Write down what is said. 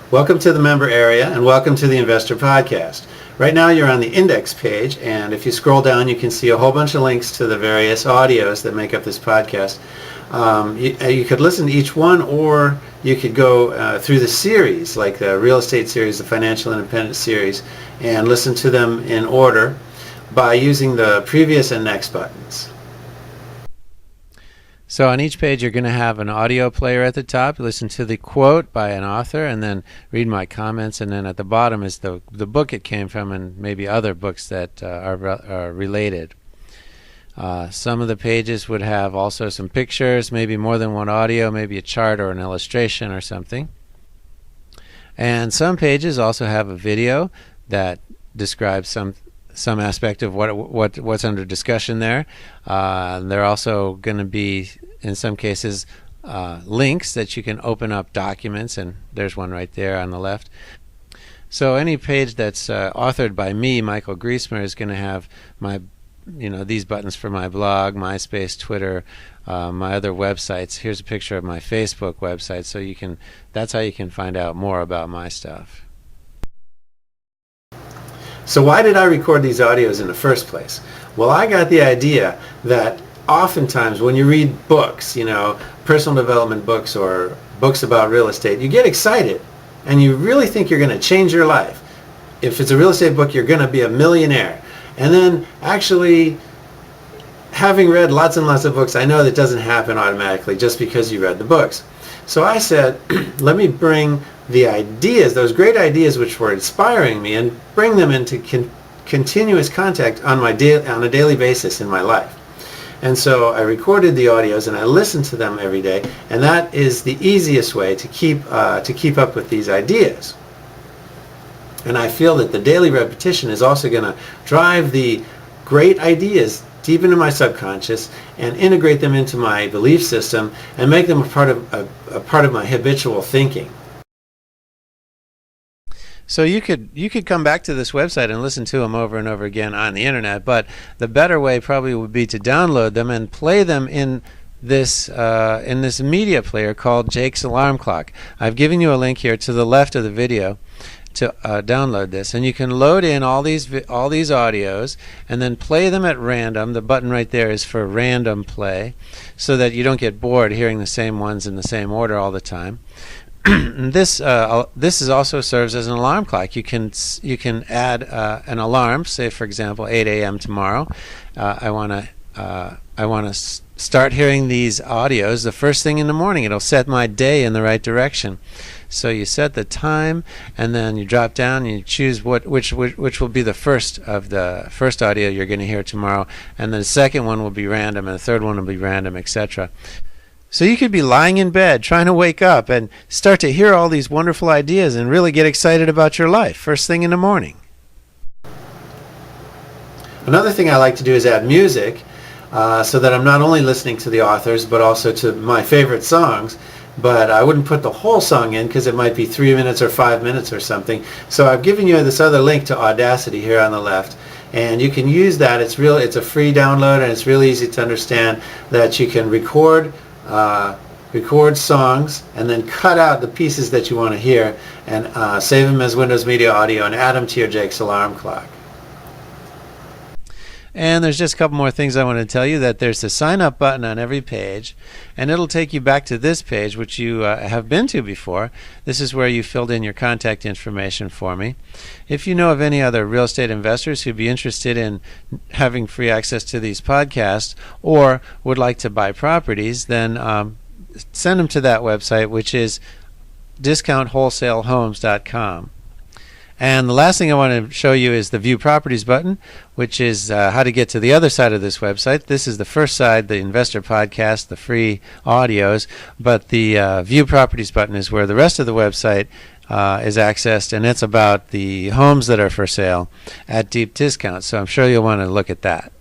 Welcome to the member area and welcome to the Investor Podcast. Right now you're on the index page, and if you scroll down you can see a whole bunch of links to the various audios that make up this podcast. You could listen to each one, or you could go through the series, like the real estate series, the financial independence series, and listen to them in order by using the previous and next buttons. So on each page you're going to have an audio player at the top. You listen to the quote by an author and then read my comments, and then at the bottom is the book it came from and maybe other books that are related. Some of the pages would have also some pictures, maybe more than one audio, maybe a chart or an illustration or something. And some pages also have a video that describes some aspect of what's under discussion there. There are also going to be, in some cases, links that you can open up documents, and there's one right there on the left. So any page that's authored by me, Michael Griesmer, is going to have these buttons for my blog, MySpace, Twitter, my other websites. Here's a picture of my Facebook website, so that's how you can find out more about my stuff. So why did I record these audios in the first place? Well, I got the idea that oftentimes when you read books, personal development books or books about real estate, you get excited and you really think you're going to change your life. If it's a real estate book, you're going to be a millionaire. And then actually, having read lots and lots of books, I know that doesn't happen automatically just because you read the books. So I said, let me bring the ideas, those great ideas which were inspiring me, and bring them into continuous contact on a daily basis in my life. And so I recorded the audios and I listened to them every day, and that is the easiest way to keep up with these ideas. And I feel that the daily repetition is also going to drive the great ideas deep into my subconscious and integrate them into my belief system and make them a part of my habitual thinking. So you could come back to this website and listen to them over and over again on the internet, but the better way probably would be to download them and play them in this media player called Jake's Alarm Clock. I've given you a link here to the left of the video to download this, and you can load in all these audios and then play them at random. The button right there is for random play, so that you don't get bored hearing the same ones in the same order all the time. This also serves as an alarm clock. You can add an alarm. Say, for example, 8 a.m. tomorrow. I want to start hearing these audios the first thing in the morning. It'll set my day in the right direction. So you set the time, and then you drop down and you choose which will be the first audio you're going to hear tomorrow, and then the second one will be random, and the third one will be random, etc. So you could be lying in bed trying to wake up and start to hear all these wonderful ideas and really get excited about your life first thing in the morning. Another thing I like to do is add music, so that I'm not only listening to the authors but also to my favorite songs. But I wouldn't put the whole song in because it might be 3 minutes or 5 minutes or something. So I've given you this other link to Audacity here on the left, and you can use that. It's a free download, and it's really easy to understand that you can record songs and then cut out the pieces that you want to hear and save them as Windows Media Audio and add them to your Jake's Alarm Clock. And there's just a couple more things I want to tell you. That there's a sign up button on every page, and it'll take you back to this page, which you have been to before. This is where you filled in your contact information for me. If you know of any other real estate investors who'd be interested in having free access to these podcasts or would like to buy properties, then send them to that website, which is discountwholesalehomes.com. And the last thing I want to show you is the View Properties button, which is how to get to the other side of this website. This is the first side, the Investor Podcast, the free audios, but the View Properties button is where the rest of the website is accessed, and it's about the homes that are for sale at deep discount. So I'm sure you'll want to look at that.